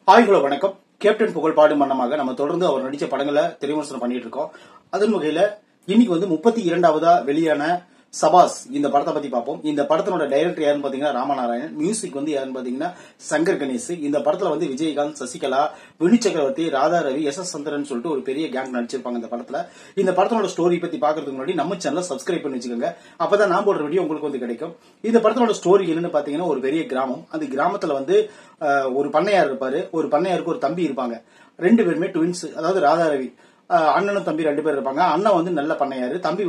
Hi hello வணக்கம். Captain புகழ் பாடும் மன்னமாக நம்ம தொடர்ந்து அவர் நடிச்ச படங்களை திரைவிமர்சனம் பண்ணிட்டு இருக்கோம். அதன் வகையில இன்னைக்கு 32வதா வெளியான சபாஸ் இந்த படத்தை பத்தி பார்ப்போம். இந்த படத்தோட டைரக்டர் யாருன்னு பாத்தீங்கன்னா ராமநாராயணன். மியூசிக் யாருன்னு பாத்தீங்கன்னா சங்கர் கணேஷ். இந்த படத்துல விஜயகாந்த், சசிகலா, வினு சக்கரவர்த்தி, ராதா ரவி, எஸ்.எஸ். சந்திரன் சொல்லிட்டு ஒரு பெரிய கேங் நடிச்சிருப்பாங்க இந்த படத்துல. இந்த படத்தோட ஸ்டோரி பத்தி பாக்குறதுக்கு முன்னாடி நம்ம சேனலை சப்ஸ்கிரைப் பண்ணி வச்சுக்கோங்க. அப்பதான் நான் போடுற வீடியோ உங்களுக்கு கிடைக்கும். இந்த படத்தோட ஸ்டோரி என்னன்னு பாத்தீங்கன்னா ஒரு பெரிய கிராமம். அந்த கிராமத்துல ஒரு பண்ணையார் இருப்பாரு. ஒரு பண்ணையாருக்கு ஒரு தம்பி இருப்பாங்க. ரெண்டு பேருமே ட்வின்ஸ். அதாவது ராதா ரவி அண்ணனும் தம்பி ரெண்டு பேர் இருப்பாங்க. அண்ணன் நல்ல பண்ணையாரு, தம்பி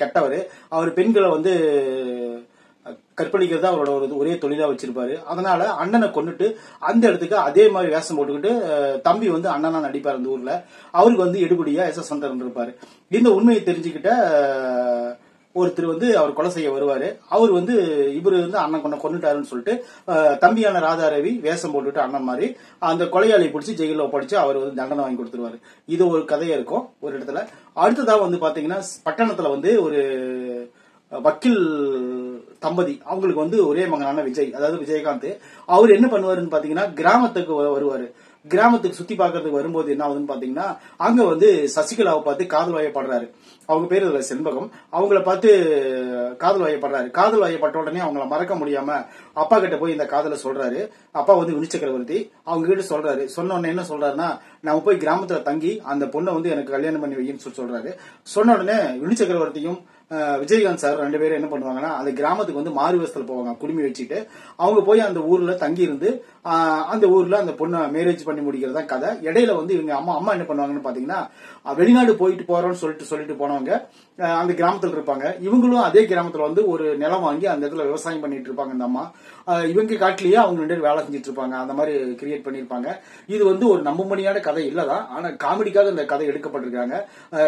கெட்டவர். அவர் பெண்களை கற்பழிக்கிறதா அவரோட ஒரே தொழிலா வச்சிருப்பாரு. அதனால அண்ணனை கொண்டுட்டு அந்த இடத்துக்கு அதே மாதிரி வேஷம் போட்டுக்கிட்டு தம்பி அண்ணனா நடிப்பார். அந்த ஊர்ல அவருக்கு எடுபடியா எஸ்.எஸ். சந்திரன் இருப்பாரு. இந்த உண்மையை தெரிஞ்சுக்கிட்ட ஒருத்தர் அவர் கொலை செய்ய வருவாரு. அவர் இவரு அண்ணன் கொண்டுட்டாருன்னு சொல்லிட்டு தம்பியான ராதா ரவி வேஷம் போட்டுட்டு அண்ணன் மாதிரி அந்த கொலையாளியை பிடிச்சி ஜெயில ஒப்படைச்சு அவர் தண்டனை வாங்கி கொடுத்துருவாரு. இது ஒரு கதையா இருக்கும் ஒரு இடத்துல. அடுத்ததா பாத்தீங்கன்னா பட்டணத்துல ஒரு வக்கீல் தம்பதி, அவங்களுக்கு ஒரே மகனான விஜய், அதாவது விஜயகாந்த். அவர் என்ன பண்ணுவாருன்னு பாத்தீங்கன்னா கிராமத்துக்கு வருவாரு. கிராமத்துக்கு சுத்தி பாக்குறதுக்கு வரும்போது என்ன ஆகுதுன்னு பாத்தீங்கன்னா அங்க சசிகலாவை பார்த்து காதல் வயப்படுறாரு. அவங்க பேரு செண்பகம். அவங்கள பார்த்து காதல் வயப்படுறாரு. காதல் வயப்பட்ட உடனே அவங்கள மறக்க முடியாம அப்பா கிட்ட போய் இந்த காதலை சொல்றாரு. அப்பா வினு சக்கரவர்த்தி அவங்க கிட்ட சொல்றாரு. சொன்ன உடனே என்ன சொல்றாருன்னா, நம்ம போய் கிராமத்துல தங்கி அந்த பொண்ணை எனக்கு கல்யாணம் பண்ணி வைன்னு சொல்றாரு. சொன்ன உடனே வினு சக்கரவர்த்தியும் விஜயகாந்த் சார் ரெண்டு பேரும் என்ன பண்ணுவாங்கன்னா அந்த கிராமத்துக்கு மாறு வேஷத்துல போவாங்க. குடுமி வச்சுட்டு அவங்க போய் அந்த ஊர்ல தங்கி இருந்து அந்த ஊர்ல அந்த பொண்ணை மேரேஜ் பண்ணி முடிக்கிறதா கதை. இடையில இவங்க அம்மா என்ன பண்ணுவாங்கன்னு பாத்தீங்கன்னா வெளிநாடு போயிட்டு போறோம்னு சொல்லிட்டு போனவங்க அந்த கிராமத்துல இருப்பாங்க. இவங்களும் அதே கிராமத்துல ஒரு நிலம் வாங்கி அந்த இடத்துல விவசாயம் பண்ணிட்டு இருப்பாங்க. அந்த அம்மா இவங்க காட்டிலேயே அவங்க ரெண்டு பேரும் வேலை செஞ்சுட்டு இருப்பாங்க. அந்த மாதிரி கிரியேட் பண்ணிருப்பாங்க. இது ஒரு நம்பும்படியான கதை இல்லதான், ஆனா காமெடிக்காக இந்த கதை எடுக்கப்பட்டிருக்காங்க.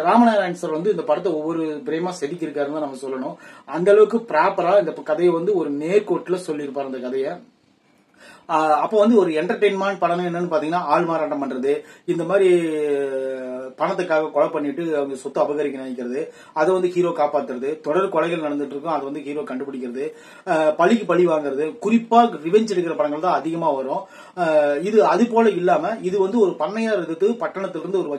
ராமநாராயணன் சார் இந்த படத்தை ஒவ்வொரு பிரேமா செதுக்கியிருக்காருன்னு நம்ம சொல்லணும். அந்த அளவுக்கு ப்ராப்பரா இந்த கதையை ஒரு நேர்கோட்டுல சொல்லியிருப்பாரு அந்த கதையை. அப்போ ஒரு என்டர்டெயின்மெண்ட் படம் என்னன்னு பாத்தீங்கன்னா ஆள் மாறாட்டம் பண்றது, இந்த மாதிரி பணத்துக்காக கொலை பண்ணிட்டு அவங்க சொத்து அபகரிக்க நினைக்கிறது, அதை ஹீரோ காப்பாத்துறது, தொடர் கொலைகள் நடந்துட்டு இருக்கும், அது ஹீரோ கண்டுபிடிக்கிறது, பழிக்கு பழி வாங்குறது, குறிப்பா ரிவெஞ்ச் எடுக்கிற படங்கள் தான் அதிகமா வரும். இது அது போல இல்லாம இது ஒரு பண்ணையார் எதிர்த்து பட்டணத்திலிருந்து ஒரு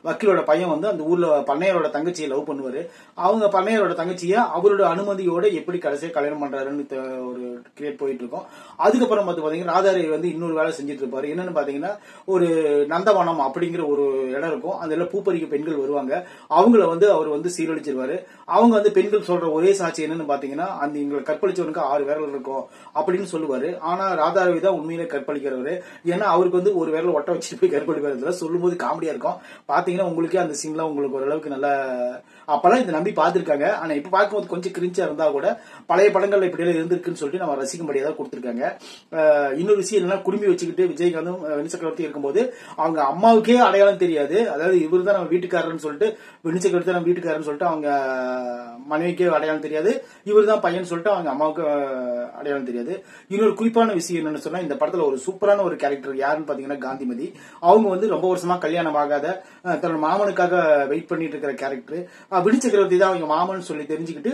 வக்கீலோட பையன் அந்த ஊர்ல பண்ணையாரோட தங்கச்சியை லவ் பண்ணுவாரு. அவங்க பண்ணையாரோட தங்கச்சிய அவரோட அனுமதியோட எப்படி கடைசியா கல்யாணம் பண்றாருன்னு ஒரு கிரியேட் போயிட்டு இருக்கும். அதுக்கப்புறம் பாத்தீங்கன்னா ராதாரி இன்னொரு வேலை செஞ்சுட்டு இருப்பாரு. என்னன்னு பாத்தீங்கன்னா ஒரு நந்தவனம் அப்படிங்கிற ஒரு இடம் இருக்கும். அதுல பூப்பறிக்க பெண்கள் வருவாங்க. அவங்கள அவர் சீரழிச்சிருவாரு. அவங்க பெண்கள் சொல்ற ஒரே சாட்சி என்னன்னு பாத்தீங்கன்னா அந்த எங்களை கற்பழிச்சவனுக்கு 6 விரல் இருக்கும் அப்படின்னு சொல்லுவாரு. ஆனா ராதாரவி தான் உண்மையிலே கற்பழிக்கிறவரு. ஏன்னா அவருக்கு ஒரு விரல் ஒட்ட வச்சுட்டு போய் கற்பழிக்கிறதுல சொல்லும் போது காமெடியா இருக்கும். பாத்தீங்கன்னா உங்களுக்கே அந்த சீன்லாம் உங்களுக்கு ஓரளவுக்கு நல்லா அப்பெல்லாம் இதை நம்பி பாத்துருக்காங்க. ஆனா இப்ப பார்க்கும்போது கொஞ்சம் கிரிஞ்சா இருந்தா கூட பழைய படங்கள்ல இப்படி எல்லாம் இருந்திருக்குன்னு சொல்லிட்டு நம்ம ரசிக்கும்படியா கொடுத்திருக்காங்க. இன்னொரு விஷயம் என்னன்னா குடுமி வச்சுக்கிட்டு விஜயகாந்தும் வினு சக்கரவர்த்தி இருக்கும்போது அவங்க அம்மாவுக்கே அடையாளம் தெரியாது. அதாவது இவரு தான் நம்ம வீட்டுக்காரர்னு சொல்லிட்டு வினு சக்கரவர்த்தி நம்ம வீட்டுக்காரன்னு சொல்லிட்டு அவங்க மனைவிக்கே அடையாளம் தெரியாது. இவர் தான் பையன் சொல்லிட்டு அவங்க அம்மாவுக்கு அடையாளம் தெரியாது. இன்னொரு குறிப்பான விஷயம் என்னன்னு சொன்னா இந்த படத்துல ஒரு சூப்பரான ஒரு கேரக்டர் யாருன்னு பாத்தீங்கன்னா காந்திமதி. அவங்க ரொம்ப வருஷமா கல்யாணம் ஆகாத தன்னோட மாமனுக்காக வெயிட் பண்ணிட்டு இருக்கிற கேரக்டர். வினு சக்கரவர்த்தி தான் அவங்க மாமன் சொல்லி தெரிஞ்சுக்கிட்டு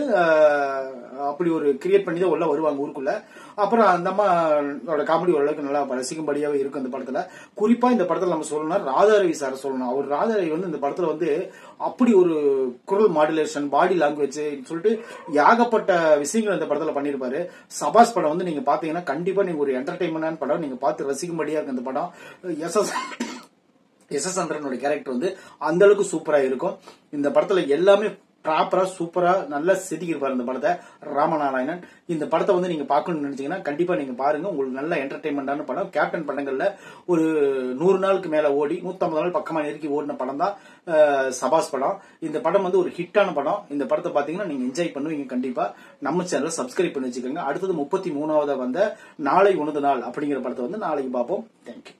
அப்படி ஒரு கிரியேட் பண்ணி தான் உள்ள வருவாங்க ஊருக்குள்ள. அப்புறம் அந்த அம்மாவோட காமெடி ஓரளவுக்கு நல்லா ரசிக்கும்படியாவே இருக்கும் இந்த படத்துல. குறிப்பா இந்த படத்துல நம்ம சொல்லணும்னா ராதாரவி சார் சொல்லணும். அவர் ராதாரவி இந்த படத்துல அப்படி ஒரு குரல் மாடுலேஷன், பாடி லாங்குவேஜ் சொல்லிட்டு ஏகப்பட்ட விஷயங்கள் இந்த படத்துல பண்ணிருப்பாரு. சபாஸ் படம் நீங்க பாத்தீங்கன்னா கண்டிப்பா நீங்க ஒரு என்டர்டைன்மெண்டான படம், நீங்க பார்த்து ரசிக்கும்படியா இருக்கு இந்த படம். எஸ்.எஸ். சந்திரனோட கேரக்டர் அந்த அளவுக்கு சூப்பரா இருக்கும். இந்த படத்துல எல்லாமே ப்ராப்பரா சூப்பரா நல்லா செதுக்கிருப்பாரு இந்த படத்தை ராமநாராயணன். இந்த படத்தை நீங்க பாக்கணும்னு நினைச்சீங்கன்னா கண்டிப்பா நீங்க பாருங்க. உங்களுக்கு நல்ல என்டர்டைன்மெண்டான படம். கேப்டன் படங்கள்ல ஒரு 100 நாளுக்கு மேல ஓடி 150 நாள் பக்கமா நெருக்கி ஓடின படம் தான் சபாஸ் படம். இந்த படம் ஒரு ஹிட்டான படம். இந்த படத்தை பாத்தீங்கன்னா நீங்க என்ஜாய் பண்ணுவீங்க. கண்டிப்பா நம்ம சேனலை சப்ஸ்கிரைப் பண்ணி வச்சுக்கோங்க. அடுத்தது 33வது நாளை உனது நாள் அப்படிங்கிற படத்தை நாளைக்கு பார்ப்போம். தேங்க்யூ.